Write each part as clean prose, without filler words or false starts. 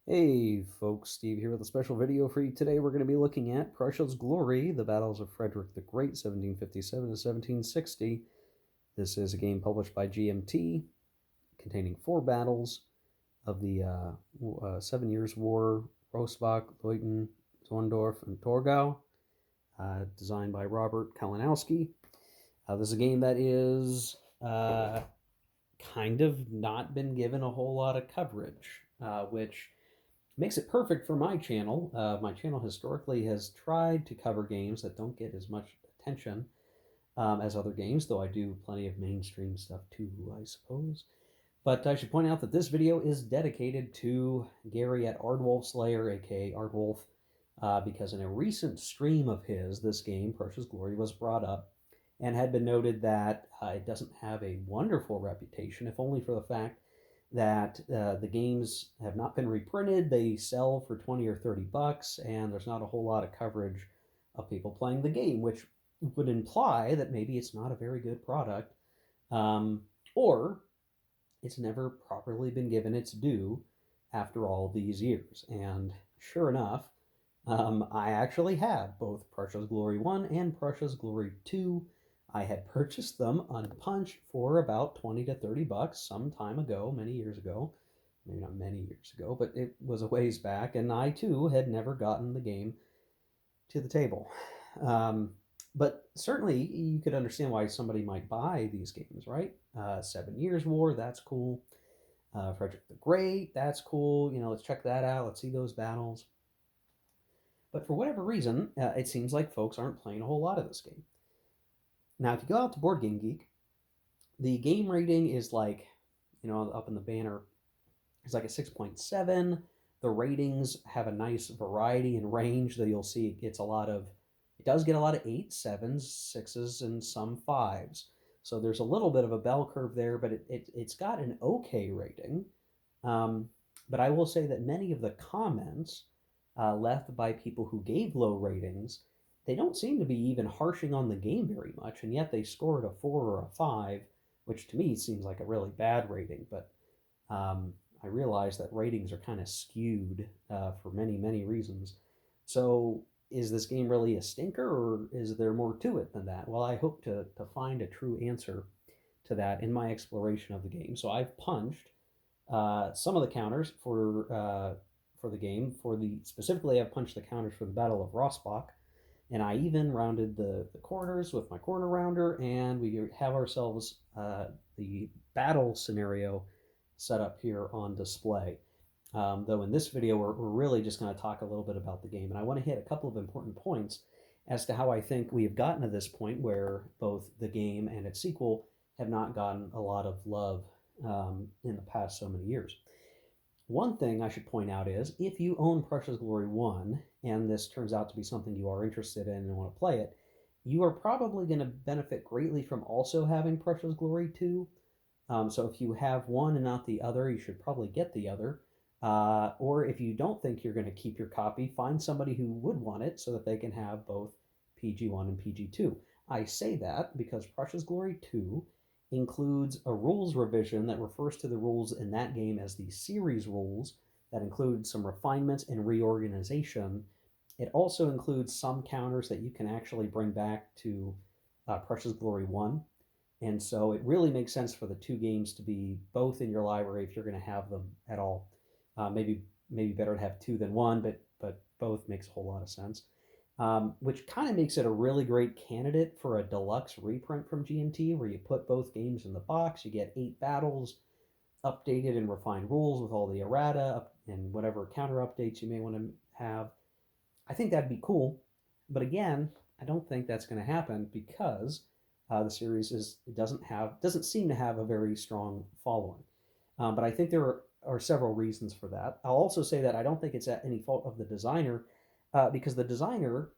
Hey folks, Steve here with a special video for you today. We're going to be looking at Prussia's Glory, the Battles of Frederick the Great, 1757 to 1760. This is a game published by GMT containing 4 battles of the 7 Years' War, Rosbach, Leuthen, Zorndorf, and Torgau, designed by Robert Kalinowski. This is a game that is kind of not been given a whole lot of coverage, which makes it perfect for my channel. My channel historically has tried to cover games that don't get as much attention as other games, though I do plenty of mainstream stuff too, I suppose. But I should point out that this video is dedicated to Gary at Ardwolf Slayer, aka Ardwolf, because in a recent stream of his, this game, Prussia's Glory, was brought up and had been noted that it doesn't have a wonderful reputation, if only for the fact that the games have not been reprinted. They sell for 20 or 30 bucks, and there's not a whole lot of coverage of people playing the game, which would imply that maybe it's not a very good product, or it's never properly been given its due after all these years. And sure enough, I actually have both Prussia's Glory 1 and Prussia's Glory 2. I had purchased them unpunched for about 20 to 30 bucks some time ago, many years ago. Maybe not many years ago, but it was a ways back, and I too had never gotten the game to the table. But certainly you could understand why somebody might buy these games, right? 7 Years' War, that's cool. Frederick the Great, that's cool. Let's check that out. Let's see those battles. But for whatever reason, it seems like folks aren't playing a whole lot of this game. Now, if you go out to Board Game Geek, the game rating is like, up in the banner, it's like a 6.7. The ratings have a nice variety and range that you'll see it does get a lot of 8s, 7s, 6s, and some 5s. So there's a little bit of a bell curve there, but it's got an okay rating. But I will say that many of the comments left by people who gave low ratings, they don't seem to be even harshing on the game very much, and yet they scored a 4 or a 5, which to me seems like a really bad rating. But I realize that ratings are kind of skewed for many, many reasons. So is this game really a stinker, or is there more to it than that? Well, I hope to find a true answer to that in my exploration of the game. So I've punched some of the counters for the game. Specifically, I've punched the counters for the Battle of Rossbach, and I even rounded the corners with my corner rounder, and we have ourselves the battle scenario set up here on display. Though in this video, we're really just going to talk a little bit about the game, and I want to hit a couple of important points as to how I think we have gotten to this point where both the game and its sequel have not gotten a lot of love in the past so many years. One thing I should point out is if you own Prussia's Glory 1, and this turns out to be something you are interested in and want to play it, you are probably going to benefit greatly from also having Prussia's Glory 2. So if you have one and not the other, you should probably get the other. Or if you don't think you're going to keep your copy, find somebody who would want it so that they can have both PG1 and PG2. I say that because Prussia's Glory 2 includes a rules revision that refers to the rules in that game as the series rules, that includes some refinements and reorganization. It also includes some counters that you can actually bring back to Prussia's Glory 1. And so it really makes sense for the two games to be both in your library if you're going to have them at all. Maybe better to have two than one, but both makes a whole lot of sense. Which kind of makes it a really great candidate for a deluxe reprint from GMT, where you put both games in the box, you get 8 battles, updated and refined rules with all the errata and whatever counter updates you may want to have. I think that'd be cool, but again, I don't think that's going to happen because the series doesn't seem to have a very strong following. But I think there are several reasons for that. I'll also say that I don't think it's at any fault of the designer, because the designer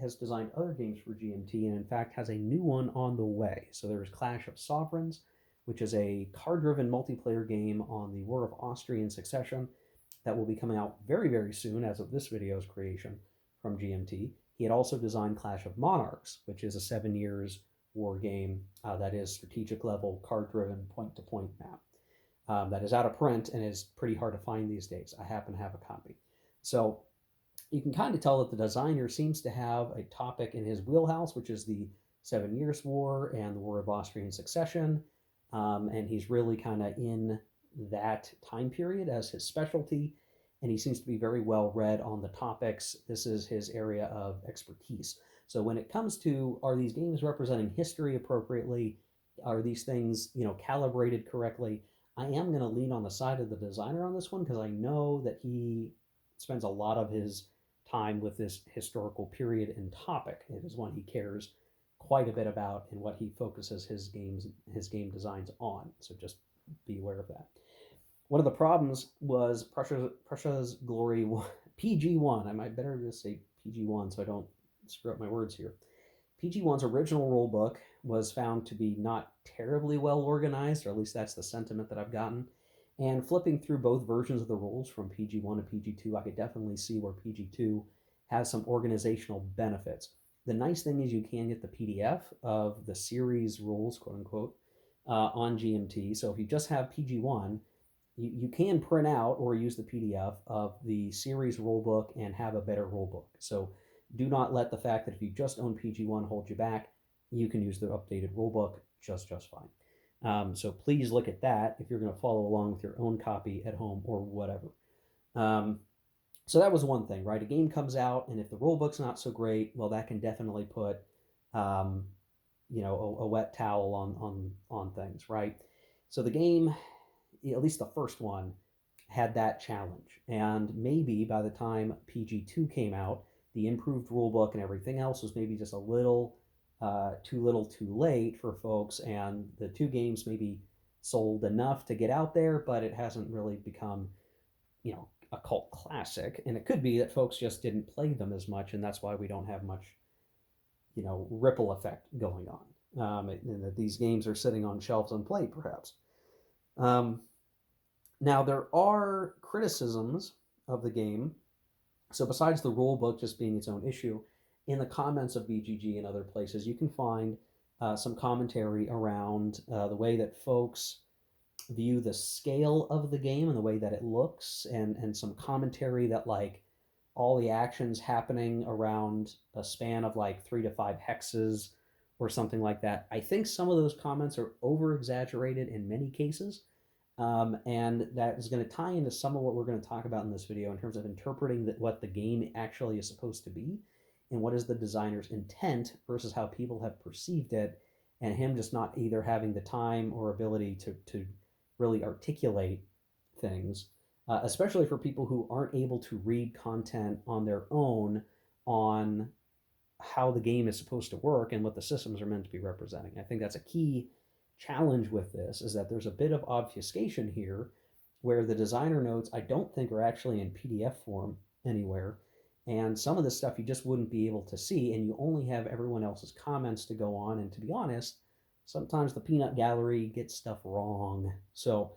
has designed other games for GMT and in fact has a new one on the way. So there's Clash of Sovereigns, which is a card-driven multiplayer game on the War of Austrian Succession that will be coming out very, very soon as of this video's creation from GMT. He had also designed Clash of Monarchs, which is a 7 Years war game that is strategic level, card-driven, point-to-point map. that is out of print and is pretty hard to find these days. I happen to have a copy. So you can kind of tell that the designer seems to have a topic in his wheelhouse, which is the 7 Years' War and the War of Austrian Succession. And he's really kind of in that time period as his specialty. And he seems to be very well read on the topics. This is his area of expertise. So when it comes to, are these games representing history appropriately? Are these things, calibrated correctly? I am going to lean on the side of the designer on this one because I know that he spends a lot of his time with this historical period and topic. It is one he cares quite a bit about and what he focuses his game designs on. So just be aware of that. One of the problems was Prussia's Glory PG1. I might better just say PG1 so I don't screw up my words here. PG1's original rulebook was found to be not terribly well organized, or at least that's the sentiment that I've gotten. And flipping through both versions of the rules from PG1 to PG2, I could definitely see where PG2 has some organizational benefits. The nice thing is you can get the PDF of the series rules, quote unquote, on GMT. So if you just have PG1, you can print out or use the PDF of the series rulebook and have a better rulebook. So do not let the fact that if you just own PG1 hold you back. You can use the updated rulebook just fine. So please look at that if you're going to follow along with your own copy at home or whatever. So that was one thing, right? A game comes out, and if the rulebook's not so great, well, that can definitely put, a wet towel on things, right? So the game, at least the first one, had that challenge. And maybe by the time PG2 came out, the improved rulebook and everything else was maybe just a little too little too late for folks, and the two games maybe sold enough to get out there, but it hasn't really become, a cult classic. And it could be that folks just didn't play them as much, and that's why we don't have much, ripple effect going on. And that these games are sitting on shelves unplayed, perhaps. Now, there are criticisms of the game. So besides the rule book just being its own issue, in the comments of BGG and other places, you can find some commentary around the way that folks view the scale of the game and the way that it looks, and some commentary that, like, all the actions happening around a span of like 3 to 5 hexes or something like that. I think some of those comments are over exaggerated in many cases. And that is going to tie into some of what we're going to talk about in this video in terms of interpreting what the game actually is supposed to be and what is the designer's intent versus how people have perceived it, and him just not either having the time or ability to really articulate things, especially for people who aren't able to read content on their own on how the game is supposed to work and what the systems are meant to be representing. I think that's a key challenge with this, is that there's a bit of obfuscation here where the designer notes I don't think are actually in PDF form anywhere, and some of this stuff you just wouldn't be able to see, and you only have everyone else's comments to go on. And to be honest, sometimes the peanut gallery gets stuff wrong. So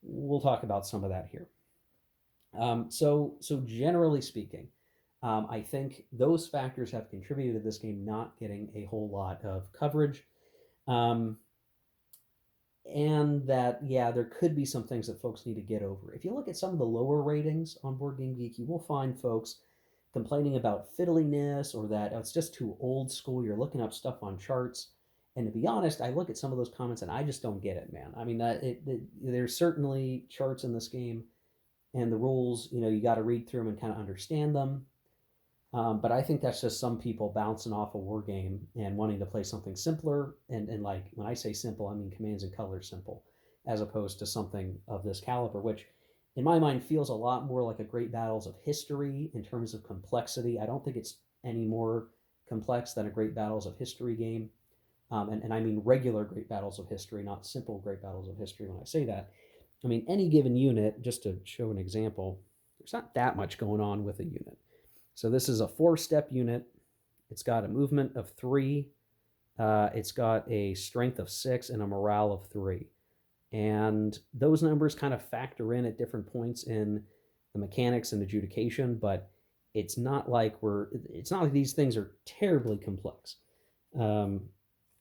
we'll talk about some of that here. So generally speaking, I think those factors have contributed to this game not getting a whole lot of coverage. And that, yeah, there could be some things that folks need to get over. If you look at some of the lower ratings on Board Game Geek, you will find folks complaining about fiddliness, or that it's just too old school, you're looking up stuff on charts. And to be honest, I look at some of those comments and I just don't get it, man. I mean, there's certainly charts in this game, and the rules, you got to read through them and kind of understand them. But I think that's just some people bouncing off a war game and wanting to play something simpler. And like, when I say simple, I mean commands and colors simple, as opposed to something of this caliber, which in my mind feels a lot more like a Great Battles of History in terms of complexity. I don't think it's any more complex than a Great Battles of History game. And I mean regular Great Battles of History, not simple Great Battles of History when I say that. I mean, any given unit, just to show an example, there's not that much going on with a unit. So this is a 4-step unit. It's got a movement of 3. It's got a strength of 6 and a morale of 3. And those numbers kind of factor in at different points in the mechanics and adjudication, but it's not like these things are terribly complex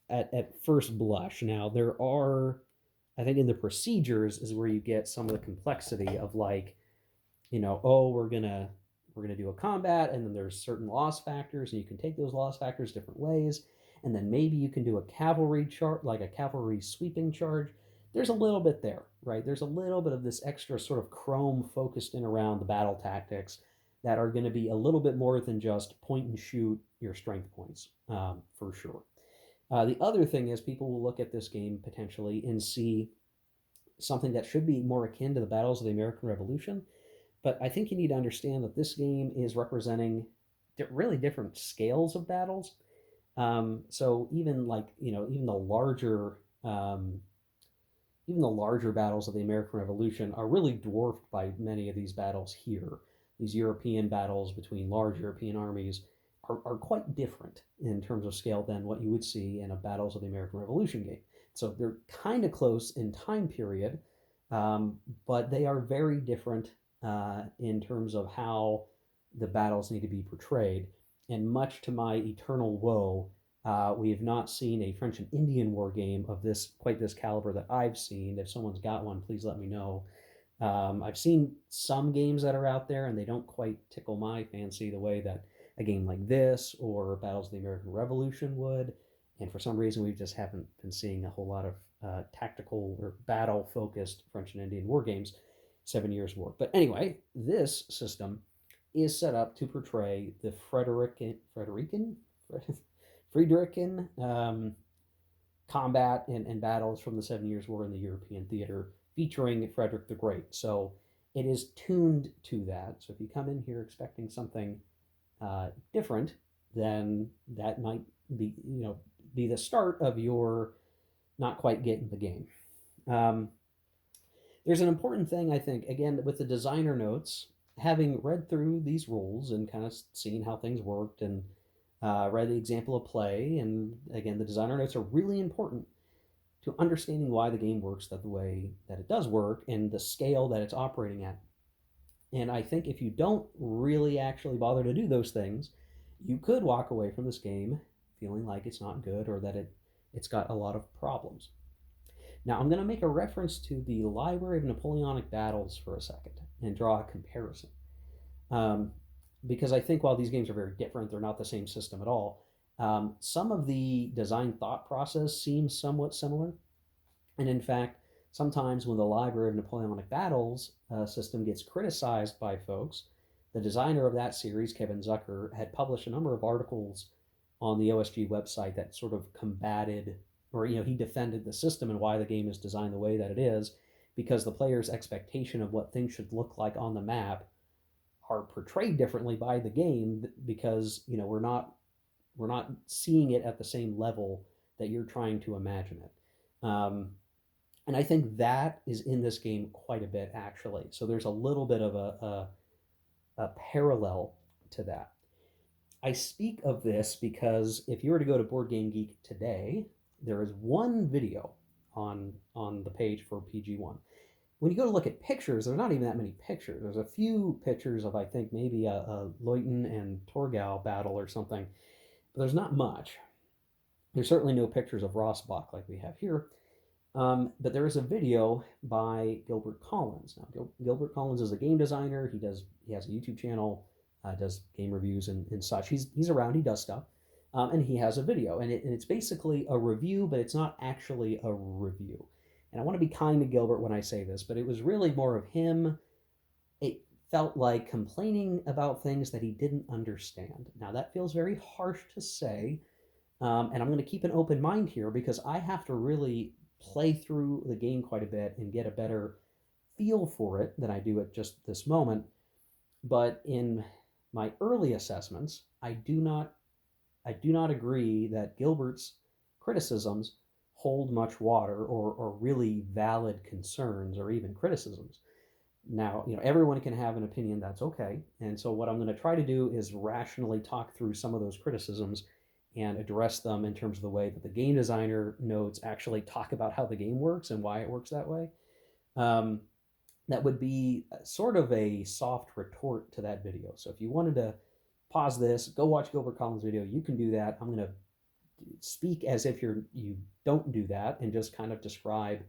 at first blush. Now, there are I think in the procedures is where you get some of the complexity of like, oh, we're gonna do a combat, and then there's certain loss factors, and you can take those loss factors different ways, and then maybe you can do a cavalry chart, like a cavalry sweeping charge. There's a little bit there, right? There's a little bit of this extra sort of chrome focused in around the battle tactics that are going to be a little bit more than just point and shoot your strength points, for sure. The other thing is people will look at this game potentially and see something that should be more akin to the battles of the American Revolution. But I think you need to understand that this game is representing really different scales of battles. So even like um, even the larger battles of the American Revolution are really dwarfed by many of these battles here. These European battles between large European armies are quite different in terms of scale than what you would see in a Battles of the American Revolution game. So they're kind of close in time period, but they are very different in terms of how the battles need to be portrayed. And much to my eternal woe, we have not seen a French and Indian War game of this caliber that I've seen. If someone's got one, please let me know. I've seen some games that are out there, and they don't quite tickle my fancy the way that a game like this or Battles of the American Revolution would. And for some reason, we just haven't been seeing a whole lot of tactical or battle focused French and Indian war games 7 Years' War. But anyway, this system is set up to portray the Friedrichian combat and battles from the 7 Years' War in the European theater, featuring Frederick the Great. So it is tuned to that. So if you come in here expecting something different, then that might be the start of your not quite getting the game. There's an important thing, I think, again, with the designer notes, having read through these rules and kind of seen how things worked and read the example of play. And again, the designer notes are really important to understanding why the game works the way that it does work and the scale that it's operating at. And I think if you don't really actually bother to do those things, you could walk away from this game feeling like it's not good or that it's got a lot of problems. Now, I'm going to make a reference to the Library of Napoleonic Battles for a second and draw a comparison. Because I think while these games are very different, they're not the same system at all. Some of the design thought process seems somewhat similar. And in fact, sometimes when the Library of Napoleonic Battles system gets criticized by folks, the designer of that series, Kevin Zucker, had published a number of articles on the OSG website that sort of combated, or he defended the system and why the game is designed the way that it is, because the player's expectation of what things should look like on the map are portrayed differently by the game because we're not seeing it at the same level that you're trying to imagine it. And I think that is in this game quite a bit, actually. So there's a little bit of a parallel to that. I speak of this because if you were to go to Board Game Geek today, there is one video on the page for PG1. When you go to look at pictures, there's not even that many pictures. There's a few pictures of, I think, maybe a Leuten and Torgau battle or something, but there's not much. There's certainly no pictures of Rossbach like we have here. But there is a video by Gilbert Collins. Now, Gilbert Collins is a game designer. He has a YouTube channel, does game reviews and such. He's around. He does stuff, and he has a video, and it's basically a review, but it's not actually a review. And I want to be kind to Gilbert when I say this, but it was really more of him. It felt like complaining about things that he didn't understand. Now that feels very harsh to say, and I'm going to keep an open mind here because I have to really play through the game quite a bit and get a better feel for it than I do at just this moment. But in my early assessments, I do not agree that Gilbert's criticisms hold much water or really valid concerns or even criticisms. Now, everyone can have an opinion, that's okay. And so what I'm going to try to do is rationally talk through some of those criticisms and address them in terms of the way that the game designer notes actually talk about how the game works and why it works that way. That would be sort of a soft retort to that video. So if you wanted to pause this, go watch Gilbert Collins' video, you can do that. I'm going to speak as if you don't do that and just kind of describe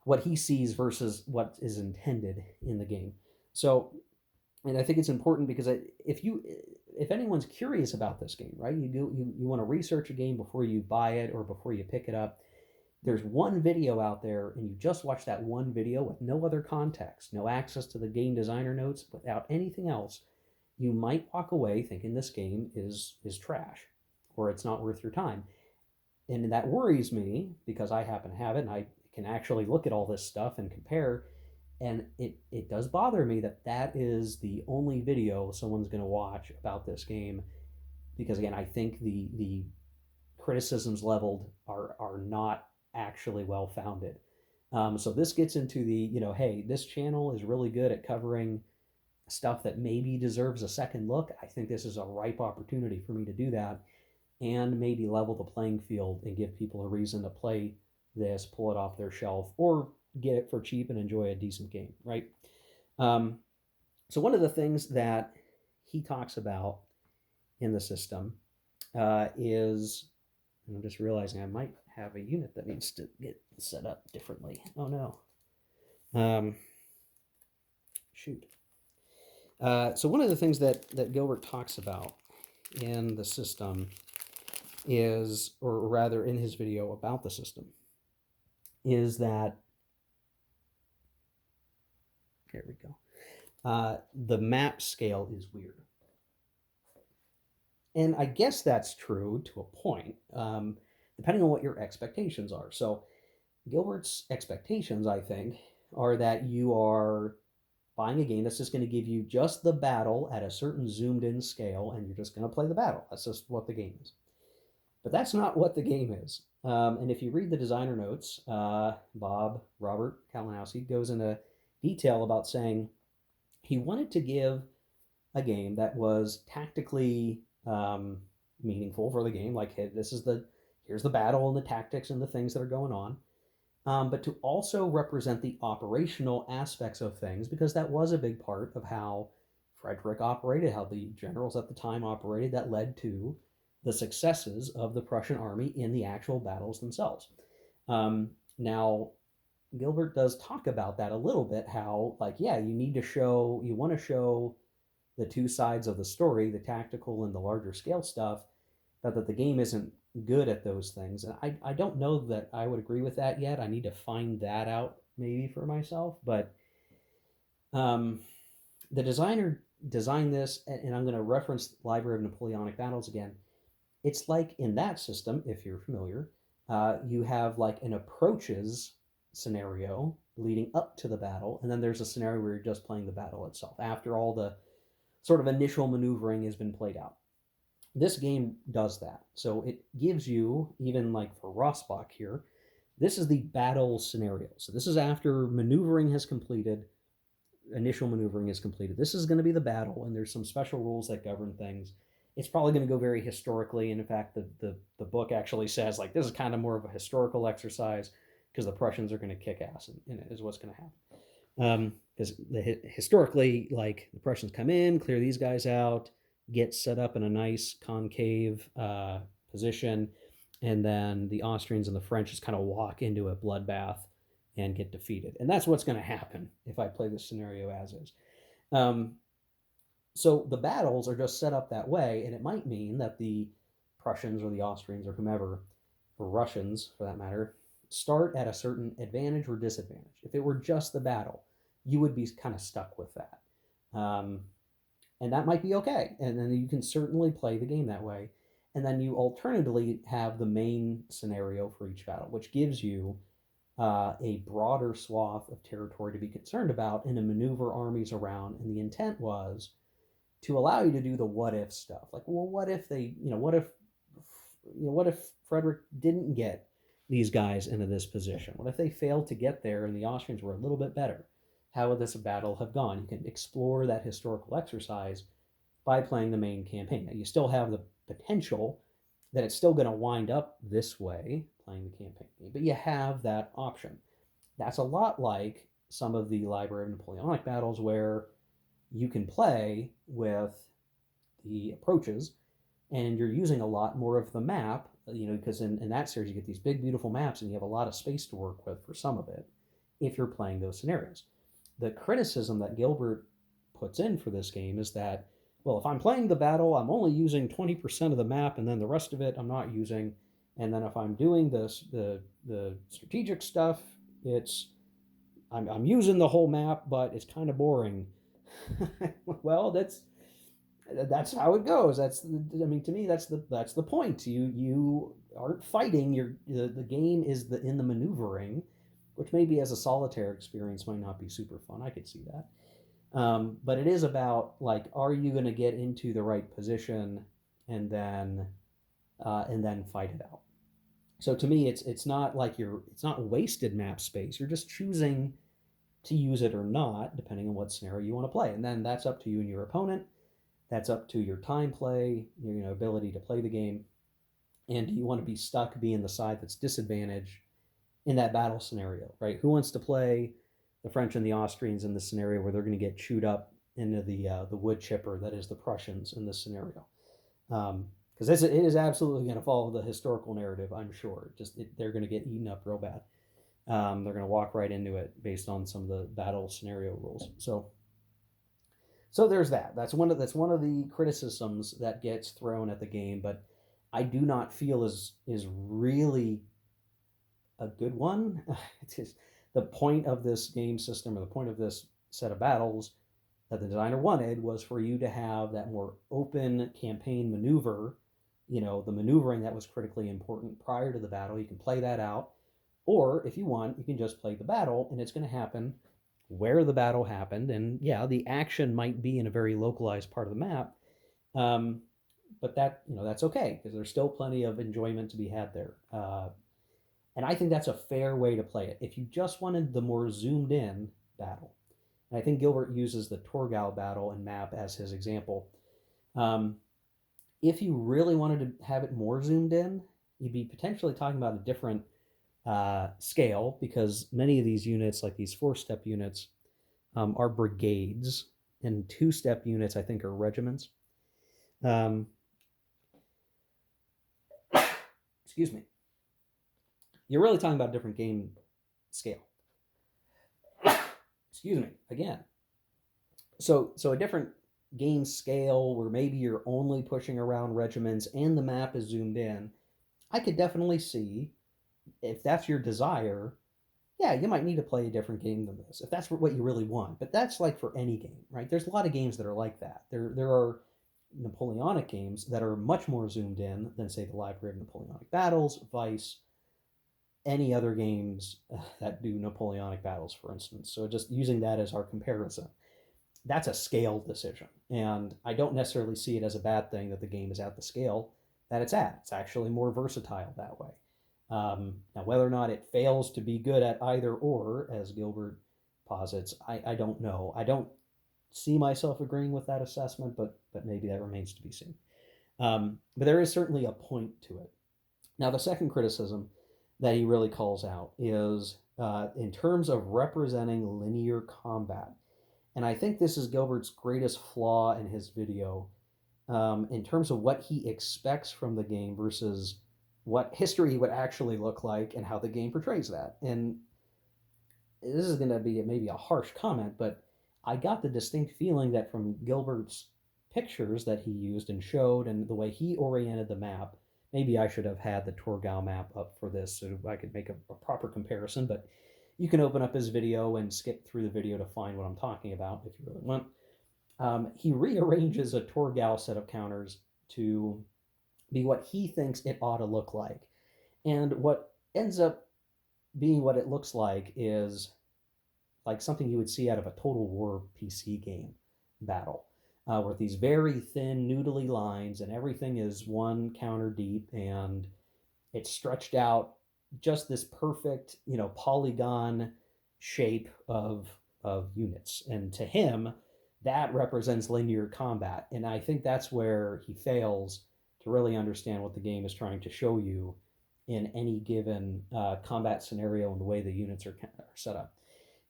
what he sees versus what is intended in the game. So, and I think it's important because if anyone's curious about this game, right, you want to research a game before you buy it or before you pick it up. There's one video out there, and you just watch that one video with no other context, no access to the game designer notes, without anything else. You might walk away thinking this game is trash, or it's not worth your time. And that worries me because I happen to have it, and I can actually look at all this stuff and compare. And it does bother me that that is the only video someone's going to watch about this game, because again, I think the criticisms leveled are not actually well founded. So this gets into the, hey, this channel is really good at covering stuff that maybe deserves a second look. I think this is a ripe opportunity for me to do that and maybe level the playing field and give people a reason to play this, pull it off their shelf, or get it for cheap and enjoy a decent game, right? So one of the things that he talks about in the system is, and I'm just realizing I might have a unit that needs to get set up differently. Oh no. Shoot. So one of the things that Gilbert talks about in the system is, or rather in his video about the system, is that, here we go, the map scale is weird. And I guess that's true to a point, depending on what your expectations are. So Gilbert's expectations, I think, are that you are buying a game that's just going to give you just the battle at a certain zoomed in scale, and you're just going to play the battle. That's just what the game is. But that's not what the game is. And if you read the designer notes, Robert Kalinowski goes into detail about saying he wanted to give a game that was tactically meaningful for the game. Like, hey, here's the battle and the tactics and the things that are going on. But to also represent the operational aspects of things, because that was a big part of how Frederick operated, how the generals at the time operated, that led to the successes of the Prussian army in the actual battles themselves. Now, Gilbert does talk about that a little bit, how, like, yeah, you want to show the two sides of the story, the tactical and the larger scale stuff, but that the game isn't good at those things. And I don't know that I would agree with that yet. I need to find that out maybe for myself. But the designer designed this, and I'm going to reference Library of Napoleonic Battles again. It's like in that system, if you're familiar, you have like an approaches scenario leading up to the battle, and then there's a scenario where you're just playing the battle itself after all the sort of initial maneuvering has been played out. This game does that. So it gives you, even like for Rossbach here, this is the battle scenario. So this is after maneuvering has completed, initial maneuvering is completed. This is going to be the battle, and there's some special rules that govern things. It's probably going to go very historically, and in fact, the book actually says, like, this is kind of more of a historical exercise because the Prussians are going to kick ass in it, is what's going to happen. Because historically, like, the Prussians come in, clear these guys out, get set up in a nice concave position, and then the Austrians and the French just kind of walk into a bloodbath and get defeated. And that's what's going to happen if I play this scenario as is. So the battles are just set up that way, and it might mean that the Prussians or the Austrians or whomever, or Russians for that matter, start at a certain advantage or disadvantage. If it were just the battle, you would be kind of stuck with that. And that might be okay. And then you can certainly play the game that way. And then you alternatively have the main scenario for each battle, which gives you a broader swath of territory to be concerned about and to maneuver armies around. And the intent was to allow you to do the what if stuff. Like, well, what if what if Frederick didn't get these guys into this position? What if they failed to get there and the Austrians were a little bit better? How would this battle have gone? You can explore that historical exercise by playing the main campaign. Now, you still have the potential that it's still going to wind up this way, playing the campaign, but you have that option. That's a lot like some of the Library of Napoleonic Battles, where you can play with the approaches and you're using a lot more of the map, because in that series you get these big, beautiful maps and you have a lot of space to work with for some of it. if you're playing those scenarios. The criticism that Gilbert puts in for this game is that, well, if I'm playing the battle, I'm only using 20% of the map, and then the rest of it I'm not using. And then if I'm doing the strategic stuff, it's I'm using the whole map, but it's kind of boring. Well, that's how it goes. I mean, to me, that's the point. You aren't fighting. The game is in the maneuvering, which maybe as a solitaire experience might not be super fun. I could see that. But it is about, like, are you going to get into the right position and then fight it out. So to me, it's not like it's not wasted map space. You're just choosing to use it or not, depending on what scenario you want to play, and then that's up to you and your opponent. That's up to your time play, your ability to play the game, and do you want to be stuck being the side that's disadvantaged in that battle scenario, right? Who wants to play the French and the Austrians in this scenario where they're going to get chewed up into the wood chipper that is the Prussians in this scenario? Because it is absolutely going to follow the historical narrative, I'm sure. They're going to get eaten up real bad. They're going to walk right into it based on some of the battle scenario rules. So there's that. That's one of the criticisms that gets thrown at the game, but I do not feel is really a good one. It's just, the point of this game system, or the point of this set of battles that the designer wanted, was for you to have that more open campaign maneuver. The maneuvering that was critically important prior to the battle. You can play that out, or if you want, you can just play the battle, and it's going to happen where the battle happened. And yeah, the action might be in a very localized part of the map, but that's okay, because there's still plenty of enjoyment to be had there. And I think that's a fair way to play it. If you just wanted the more zoomed in battle, and I think Gilbert uses the Torgau battle and map as his example. If you really wanted to have it more zoomed in, you'd be potentially talking about a different scale, because many of these units, like these 4-step units, are brigades, and 2-step units, I think, are regiments. Excuse me. You're really talking about a different game scale. Excuse me, again. So a different game scale where maybe you're only pushing around regiments and the map is zoomed in. I could definitely see, if that's your desire, yeah, you might need to play a different game than this, if that's what you really want. But that's like for any game, right? There's a lot of games that are like that. There are Napoleonic games that are much more zoomed in than, say, the Library of Napoleonic Battles, Vice, any other games that do Napoleonic battles, for instance. So just using that as our comparison, that's a scale decision. And I don't necessarily see it as a bad thing that the game is at the scale that it's at. It's actually more versatile that way. Now, whether or not it fails to be good at either or, as Gilbert posits, I don't know. I don't see myself agreeing with that assessment, but maybe that remains to be seen. But there is certainly a point to it. Now, the second criticism that he really calls out is in terms of representing linear combat. And I think this is Gilbert's greatest flaw in his video, in terms of what he expects from the game versus what history would actually look like and how the game portrays that. And this is going to be maybe a harsh comment, but I got the distinct feeling that from Gilbert's pictures that he used and showed, and the way he oriented the map, maybe I should have had the Torgau map up for this so I could make a proper comparison, but you can open up his video and skip through the video to find what I'm talking about if you really want. He rearranges a Torgau set of counters to be what he thinks it ought to look like. And what ends up being what it looks like is like something you would see out of a Total War PC game battle, with these very thin, noodly lines, and everything is one counter deep, and it's stretched out just this perfect, polygon shape of units. And to him, that represents linear combat. And I think that's where he fails to really understand what the game is trying to show you in any given combat scenario and the way the units are set up.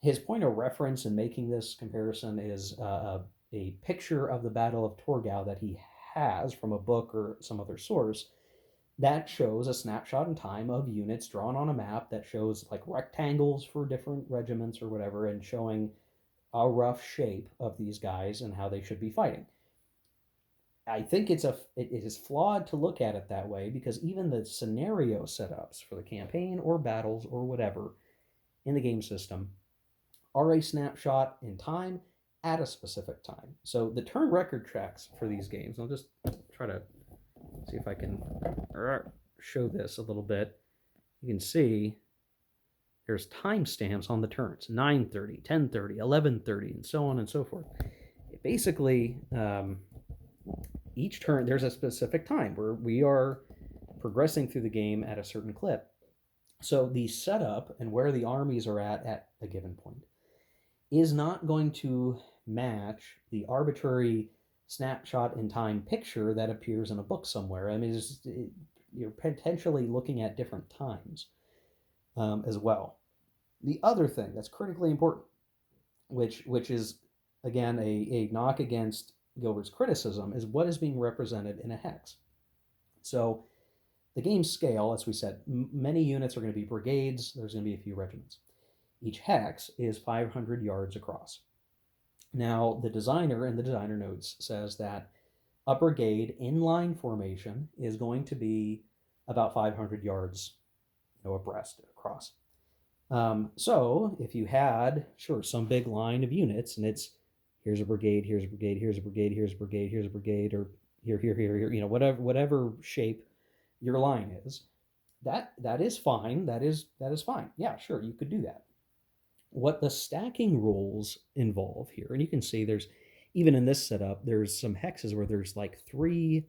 His point of reference in making this comparison is a picture of the Battle of Torgau that he has from a book or some other source. that shows a snapshot in time of units drawn on a map that shows like rectangles for different regiments or whatever, and showing a rough shape of these guys and how they should be fighting. I think it is flawed to look at it that way, because even the scenario setups for the campaign or battles or whatever in the game system are a snapshot in time at a specific time. So the turn record tracks for these games, I'll just try to see if I can show this a little bit. You can see there's timestamps on the turns: 9:30, 10:30, 11:30, and so on and so forth. Basically, each turn there's a specific time where we are progressing through the game at a certain clip. So the setup and where the armies are at a given point is not going to match the arbitrary snapshot in time picture that appears in a book somewhere. I mean, you're potentially looking at different times as well. The other thing that's critically important, which is again a knock against Gilbert's criticism, is what is being represented in a hex. So the game's scale, as we said, many units are going to be brigades. There's going to be a few regiments. Each hex is 500 yards across. Now, the designer in the designer notes says that a brigade in line formation is going to be about 500 yards, abreast across. So if you had, sure, some big line of units, and it's here's a brigade, here's a brigade, here's a brigade, here's a brigade, here's a brigade, or here, whatever shape your line is, that is fine. That is fine. Yeah, sure, you could do that. What the stacking rules involve here, and you can see there's, even in this setup, there's some hexes where there's like 3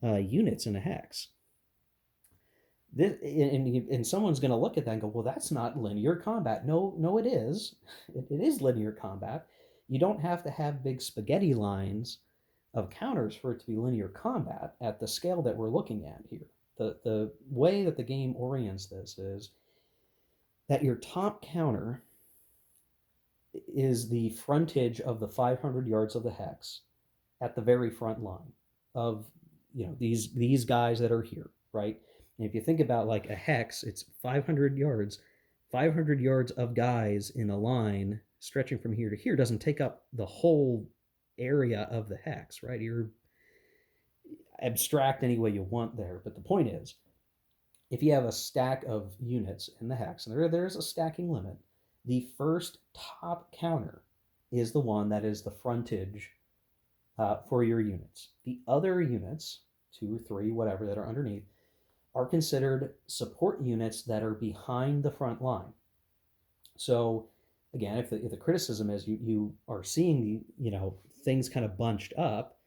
units in a hex. And someone's going to look at that and go, well, that's not linear combat. No, it is. It is linear combat. You don't have to have big spaghetti lines of counters for it to be linear combat at the scale that we're looking at here. The way that the game orients this is that your top counter is the frontage of the 500 yards of the hex at the very front line of these guys that are here, right? And if you think about like a hex, it's 500 yards. 500 yards of guys in a line stretching from here to here doesn't take up the whole area of the hex, right? You're abstract any way you want there. But the point is, if you have a stack of units in the hex, and there's a stacking limit, the first top counter is the one that is the frontage for your units. The other units, 2 or 3, whatever, that are underneath, are considered support units that are behind the front line. So again, if the criticism is you are seeing the things kind of bunched up,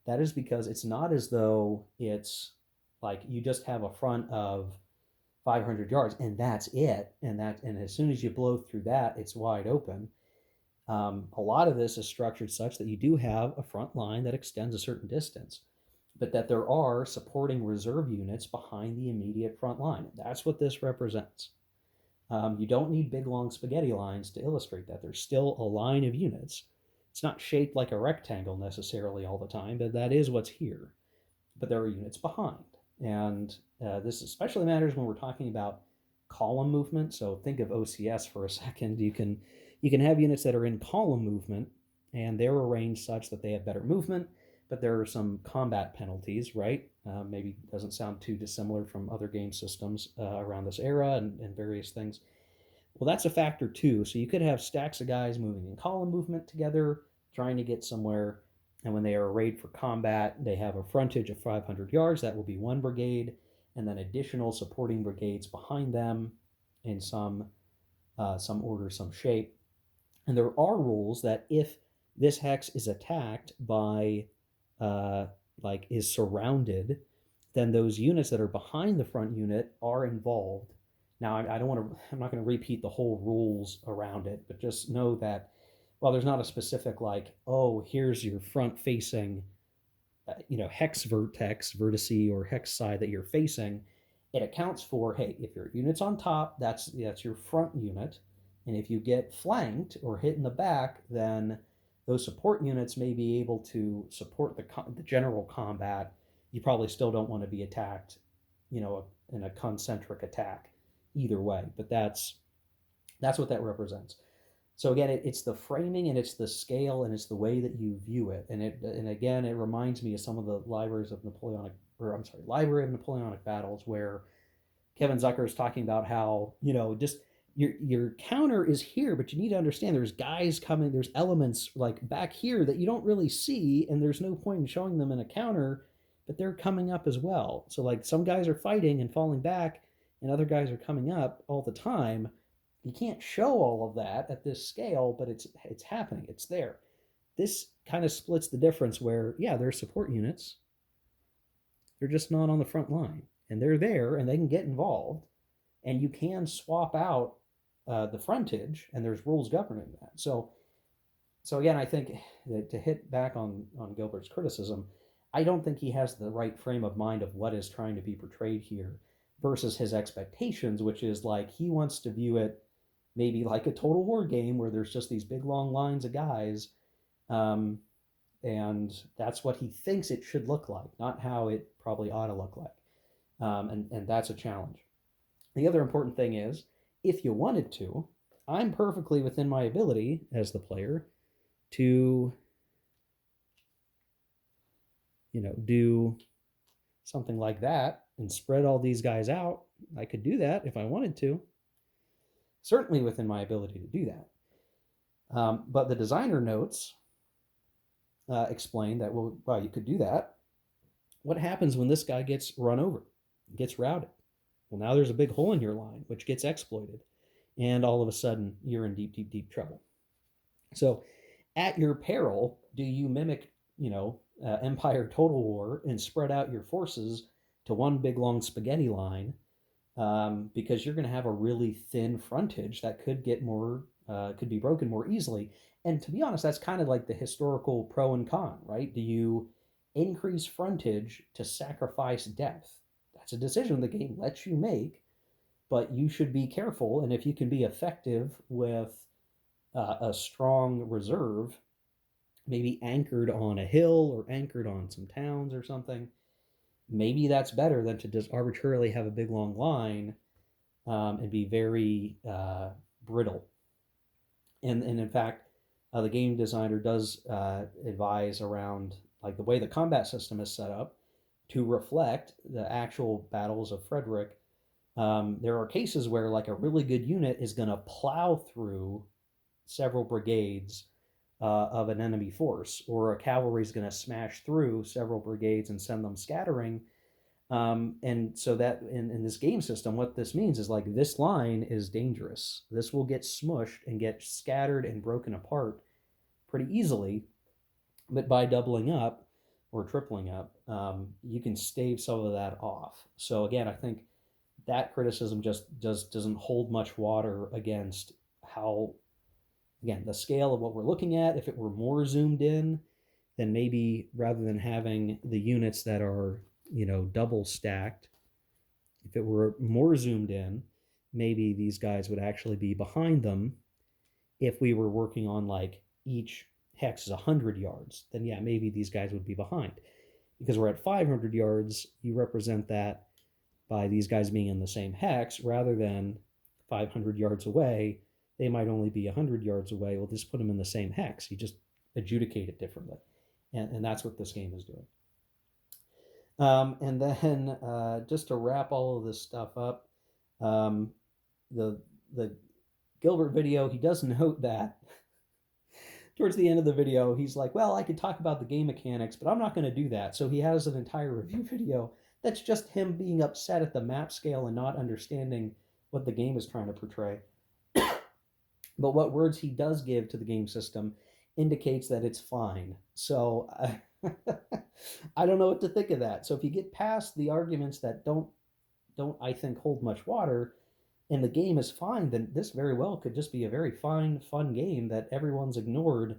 that is because it's not as though it's like you just have a front of 500 yards and that's it, and as soon as you blow through that, it's wide open. A lot of this is structured such that you do have a front line that extends a certain distance, but that there are supporting reserve units behind the immediate front line. That's what this represents. You don't need big, long spaghetti lines to illustrate that. There's still a line of units. It's not shaped like a rectangle necessarily all the time, but that is what's here. But there are units behind. And this especially matters when we're talking about column movement. So think of OCS for a second. You can have units that are in column movement, and they're arranged such that they have better movement, but there are some combat penalties, right? Maybe doesn't sound too dissimilar from other game systems around this era and various things. Well, that's a factor too. So you could have stacks of guys moving in column movement together, trying to get somewhere, and when they are arrayed for combat, they have a frontage of 500 yards. That will be one brigade, and then additional supporting brigades behind them in some order, some shape. And there are rules that if this hex is attacked by is surrounded, then those units that are behind the front unit are involved. Now, I'm not going to repeat the whole rules around it, but just know that while there's not a specific here's your front facing, hex vertex, vertice, or hex side that you're facing, it accounts for, hey, if your unit's on top, that's your front unit, and if you get flanked or hit in the back, then those support units may be able to support the general combat you probably still don't want to be attacked, in a concentric attack either way. But that's what that represents. So again, it's the framing and it's the scale and it's the way that you view it. And again, it reminds me of some of the Library of Napoleonic Battles, where Kevin Zucker is talking about how, just your counter is here, but you need to understand there's guys coming, there's elements like back here that you don't really see, and there's no point in showing them in a counter, but they're coming up as well. So like some guys are fighting and falling back, and other guys are coming up all the time. You can't show all of that at this scale, but it's happening. It's there. This kind of splits the difference where, yeah, there's support units. They're just not on the front line. And they're there and they can get involved. And you can swap out the frontage, and there's rules governing that. So again, I think that to hit back on Gilbert's criticism, I don't think he has the right frame of mind of what is trying to be portrayed here versus his expectations, which is like he wants to view it maybe like a Total War game where there's just these big long lines of guys, and that's what he thinks it should look like, not how it probably ought to look like, and that's a challenge. The other important thing is, if you wanted to, I'm perfectly within my ability as the player to, do something like that and spread all these guys out. I could do that if I wanted to. Certainly within my ability to do that. But the designer notes explain that, well, you could do that. What happens when this guy gets run over, gets routed? Well, now there's a big hole in your line, which gets exploited. And all of a sudden, you're in deep, deep, deep trouble. So at your peril, do you mimic, Empire Total War and spread out your forces to one big long spaghetti line, because you're going to have a really thin frontage that could be broken more easily. And to be honest, that's kind of like the historical pro and con, right? Do you increase frontage to sacrifice depth? That's a decision the game lets you make, but you should be careful. And if you can be effective with a strong reserve, maybe anchored on a hill or anchored on some towns or something, maybe that's better than to just arbitrarily have a big long line, and be very brittle. And in fact, the game designer does advise around like the way the combat system is set up to reflect the actual battles of Frederick. There are cases where like a really good unit is going to plow through several brigades of an enemy force, or a cavalry is going to smash through several brigades and send them scattering. And so that in this game system, what this means is like this line is dangerous. This will get smushed and get scattered and broken apart pretty easily. But by doubling up or tripling up, you can stave some of that off. So again, I think that criticism just doesn't hold much water against how, again, the scale of what we're looking at. If it were more zoomed in, then maybe rather than having the units that are, double stacked, if it were more zoomed in, maybe these guys would actually be behind them. If we were working on like each hex is 100 yards, then yeah, maybe these guys would be behind. Because we're at 500 yards, you represent that by these guys being in the same hex rather than 500 yards away. They might only be 100 yards away. We'll just put them in the same hex. You just adjudicate it differently. And that's what this game is doing. And then just to wrap all of this stuff up, the Gilbert video, he does note that towards the end of the video, he's like, well, I could talk about the game mechanics, but I'm not going to do that. So he has an entire review video that's just him being upset at the map scale and not understanding what the game is trying to portray. But what words he does give to the game system indicates that it's fine. So I don't know what to think of that. So if you get past the arguments that don't I think hold much water, and the game is fine, then this very well could just be a very fine, fun game that everyone's ignored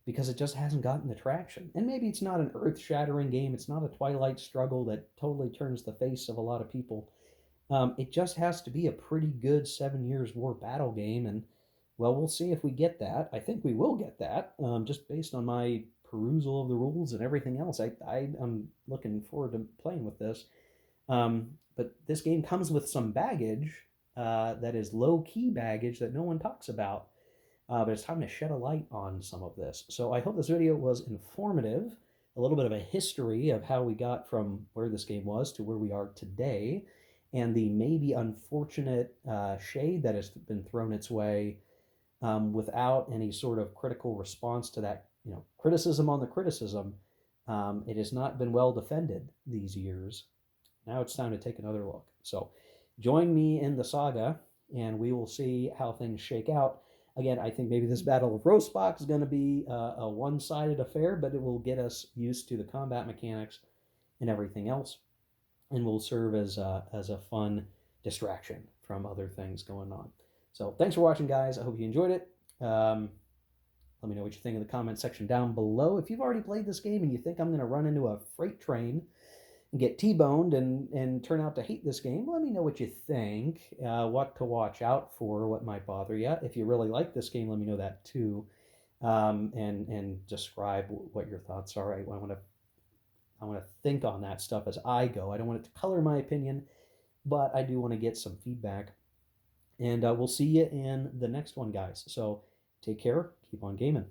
because it just hasn't gotten the traction. And maybe it's not an earth-shattering game. It's not a Twilight Struggle that totally turns the face of a lot of people. It just has to be a pretty good 7 Years' War battle game, and Well, we'll see if we get that. I think we will get that, just based on my perusal of the rules and everything else. I am looking forward to playing with this. But this game comes with some baggage that is low key baggage that no one talks about. But it's time to shed a light on some of this. So I hope this video was informative, a little bit of a history of how we got from where this game was to where we are today, and the maybe unfortunate shade that has been thrown its way without any sort of critical response to that, criticism on the criticism. It has not been well defended these years. Now it's time to take another look. So join me in the saga, and we will see how things shake out. Again, I think maybe this Battle of Roastbox is going to be a one-sided affair, but it will get us used to the combat mechanics and everything else, and will serve as a fun distraction from other things going on. So thanks for watching, guys. I hope you enjoyed it. Let me know what you think in the comment section down below. If you've already played this game and you think I'm going to run into a freight train and get T-boned and turn out to hate this game, let me know what you think, what to watch out for, what might bother you. If you really like this game, let me know that too, and describe what your thoughts are. I want to think on that stuff as I go. I don't want it to color my opinion, but I do want to get some feedback. And we'll see you in the next one, guys. So take care. Keep on gaming.